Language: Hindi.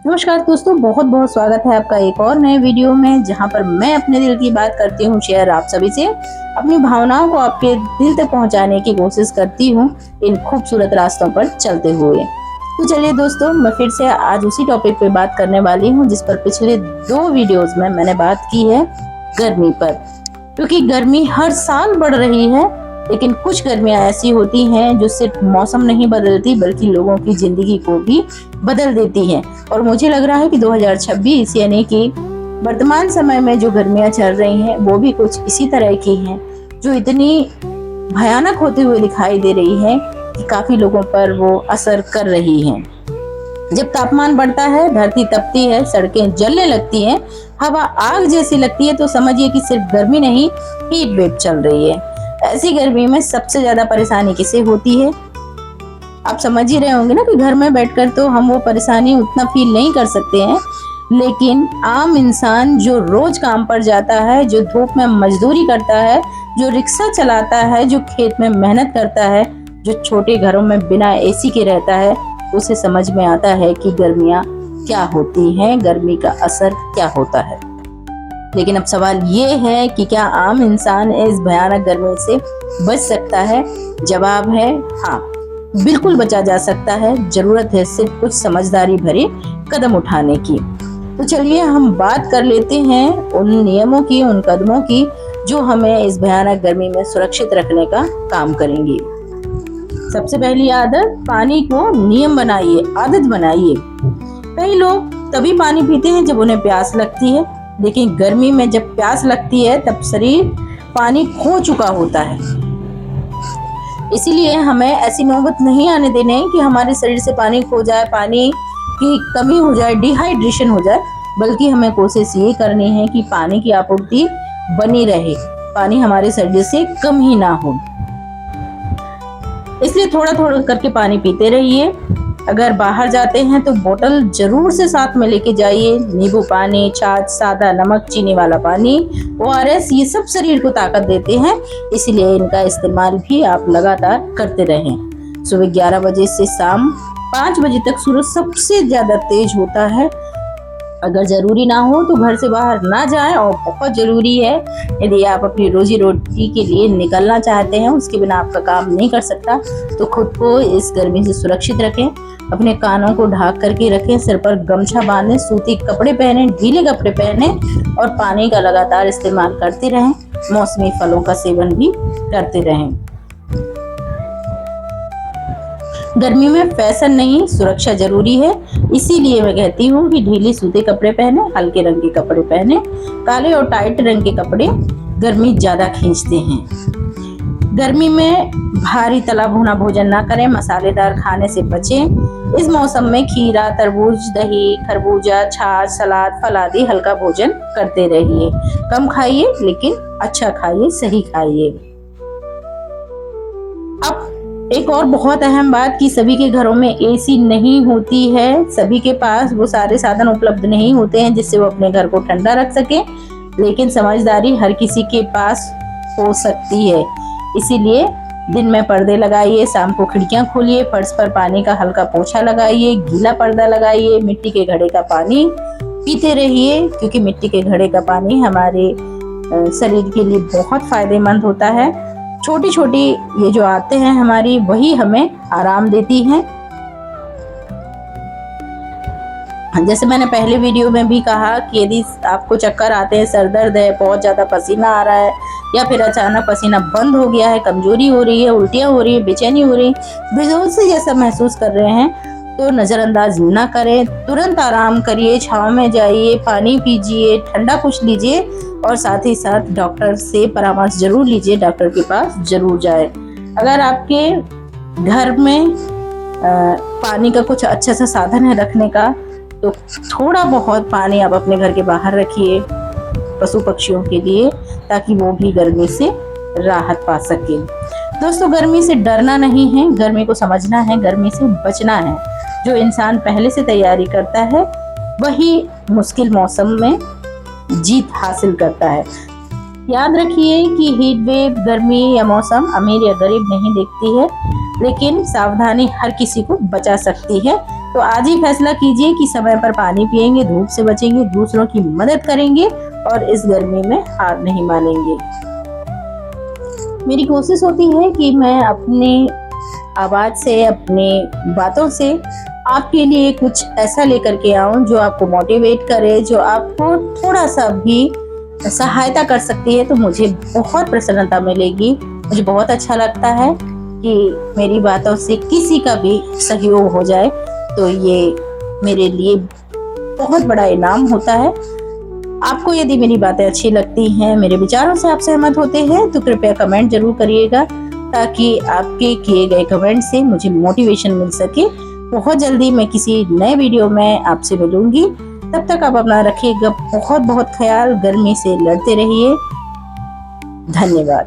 नमस्कार दोस्तों, बहुत बहुत स्वागत है आपका एक और नए वीडियो में, जहां पर मैं अपने दिल की बात करती हूँ शेयर आप सभी से। अपनी भावनाओं को आपके दिल तक पहुंचाने की कोशिश करती हूँ इन खूबसूरत रास्तों पर चलते हुए। तो चलिए दोस्तों, मैं फिर से आज उसी टॉपिक पे बात करने वाली हूँ जिस पर पिछले 2 वीडियोस में मैंने बात की है, गर्मी पर। क्योंकि गर्मी हर साल बढ़ रही है, लेकिन कुछ गर्मियां ऐसी होती हैं जो सिर्फ मौसम नहीं बदलती बल्कि लोगों की जिंदगी को भी बदल देती हैं। और मुझे लग रहा है कि 2026 यानी कि वर्तमान समय में जो गर्मियां चल रही हैं वो भी कुछ इसी तरह की हैं, जो इतनी भयानक होते हुए दिखाई दे रही है कि काफी लोगों पर वो असर कर रही हैं। जब तापमान बढ़ता है, धरती तपती है, सड़कें जलने लगती हैं, हवा आग जैसी लगती है, तो समझिए कि सिर्फ गर्मी नहीं, हीट वेव चल रही है। ऐसी गर्मी में सबसे ज्यादा परेशानी किसे होती है? आप समझ ही रहे होंगे ना कि घर में बैठकर तो हम वो परेशानी उतना फील नहीं कर सकते हैं, लेकिन आम इंसान जो रोज काम पर जाता है, जो धूप में मजदूरी करता है, जो रिक्शा चलाता है, जो खेत में मेहनत करता है, जो छोटे घरों में बिना एसी के रहता है, उसे समझ में आता है कि गर्मियां क्या होती हैं, गर्मी का असर क्या होता है। लेकिन अब सवाल ये है कि क्या आम इंसान इस भयानक गर्मी से बच सकता है? जवाब है हाँ, बिल्कुल बचा जा सकता है। जरूरत है सिर्फ कुछ समझदारी भरे कदम उठाने की। तो चलिए हम बात कर लेते हैं उन नियमों की, उन कदमों की जो हमें इस भयानक गर्मी में सुरक्षित रखने का काम करेंगे। सबसे पहली आदत, पानी को नियम बनाइए, आदत बनाइए। कई लोग तभी पानी पीते हैं जब उन्हें प्यास लगती है, लेकिन गर्मी में जब प्यास लगती है तब शरीर पानी खो चुका होता है। इसीलिए हमें ऐसी नौबत नहीं आने देनी है कि हमारे शरीर से पानी खो जाए, पानी की कमी हो जाए, डिहाइड्रेशन हो जाए, बल्कि हमें कोशिश ये करनी है कि पानी की आपूर्ति बनी रहे, पानी हमारे शरीर से कम ही ना हो। इसलिए थोड़ा थोड़ा करके पानी पीते रहिए। अगर बाहर जाते हैं तो बोतल जरूर से साथ में लेके जाइए। नींबू पानी, छाछ, सादा नमक, चीनी वाला पानी, ORS, ये सब शरीर को ताकत देते हैं, इसलिए इनका इस्तेमाल भी आप लगातार करते रहें। सुबह 11 बजे से शाम 5 बजे तक सूरज सबसे ज्यादा तेज होता है। अगर जरूरी ना हो तो घर से बाहर ना जाएं, और बहुत जरूरी है यदि आप अपनी रोजी रोटी के लिए निकलना चाहते हैं, उसके बिना आपका काम नहीं कर सकता, तो खुद को इस गर्मी से सुरक्षित रखें। अपने कानों को ढाक करके रखें, सिर पर गमछा बांधें, सूती कपड़े पहने, ढीले कपड़े पहने, और पानी का लगातार इस्तेमाल करते रहें। मौसमी फलों का सेवन भी करते रहें। गर्मी में फैशन नहीं, सुरक्षा जरूरी है। इसीलिए मैं कहती हूँ कि ढीले सूते कपड़े पहने, हल्के रंग के कपड़े पहने। काले और टाइट रंग के कपड़े गर्मी ज्यादा खींचते हैं। गर्मी में भारी तला भुना भोजन ना करें, मसालेदार खाने से बचें। इस मौसम में खीरा, तरबूज, दही, खरबूजा, छाछ, सलाद, फल आदि हल्का भोजन करते रहिए। कम खाइए, लेकिन अच्छा खाइए, सही खाइए। अब एक और बहुत अहम बात कि सभी के घरों में एसी नहीं होती है, सभी के पास वो सारे साधन उपलब्ध नहीं होते हैं जिससे वो अपने घर को ठंडा रख सके, लेकिन समझदारी हर किसी के पास हो सकती है। इसीलिए दिन में पर्दे लगाइए, शाम को खिड़कियां खोलिए, फर्श पर पानी का हल्का पोछा लगाइए, गीला पर्दा लगाइए, मिट्टी के घड़े का पानी पीते रहिए, क्योंकि मिट्टी के घड़े का पानी हमारे शरीर के लिए बहुत फायदेमंद होता है। छोटी छोटी ये जो आते हैं हमारी, वही हमें आराम देती हैं। जैसे मैंने पहले वीडियो में भी कहा कि यदि आपको चक्कर आते हैं, सर दर्द है, बहुत ज्यादा पसीना आ रहा है, या फिर अचानक पसीना बंद हो गया है, कमजोरी हो रही है, उल्टियां हो रही है, बेचैनी हो रही है, बेहोशी जैसा महसूस कर रहे हैं, तो नजरअंदाज ना करें, तुरंत आराम करिए, छांव में जाइए, पानी पीजिए, ठंडा कुछ लीजिए, और साथ ही साथ डॉक्टर से परामर्श जरूर लीजिए, डॉक्टर के पास जरूर जाए। अगर आपके घर में पानी का कुछ अच्छा सा साधन है रखने का, तो थोड़ा बहुत पानी आप अपने घर के बाहर रखिए पशु पक्षियों के लिए, ताकि वो भी गर्मी से राहत पा सके। दोस्तों, गर्मी से डरना नहीं है, गर्मी को समझना है, गर्मी से बचना है। जो इंसान पहले से तैयारी करता है वही मुश्किल मौसम में जीत हासिल करता है। याद रखिए कि हीट वेव, गर्मी या मौसम अमीर या गरीब नहीं देखती है, लेकिन सावधानी हर किसी को बचा सकती है। तो आज ही फैसला कीजिए कि समय पर पानी पिएंगे, धूप से बचेंगे, दूसरों की मदद करेंगे और इस गर्मी में हार नहीं मानेंगे। मेरी कोशिश होती है कि मैं अपनी आवाज से, अपनी बातों से आपके लिए कुछ ऐसा लेकर के आऊं जो आपको मोटिवेट करे, जो आपको थोड़ा सा भी सहायता कर सकती है, तो मुझे बहुत प्रसन्नता मिलेगी। मुझे बहुत अच्छा लगता है कि मेरी बातों से किसी का भी सहयोग हो जाए, तो ये मेरे लिए बहुत बड़ा इनाम होता है। आपको यदि मेरी बातें अच्छी लगती हैं, मेरे विचारों से आप सहमत होते हैं, तो कृपया कमेंट जरूर करिएगा, ताकि आपके किए गए कमेंट से मुझे मोटिवेशन मिल सके। बहुत जल्दी मैं किसी नए वीडियो में आपसे मिलूंगी। तब तक आप अपना रखिएगा बहुत बहुत ख्याल। गर्मी से लड़ते रहिए। धन्यवाद।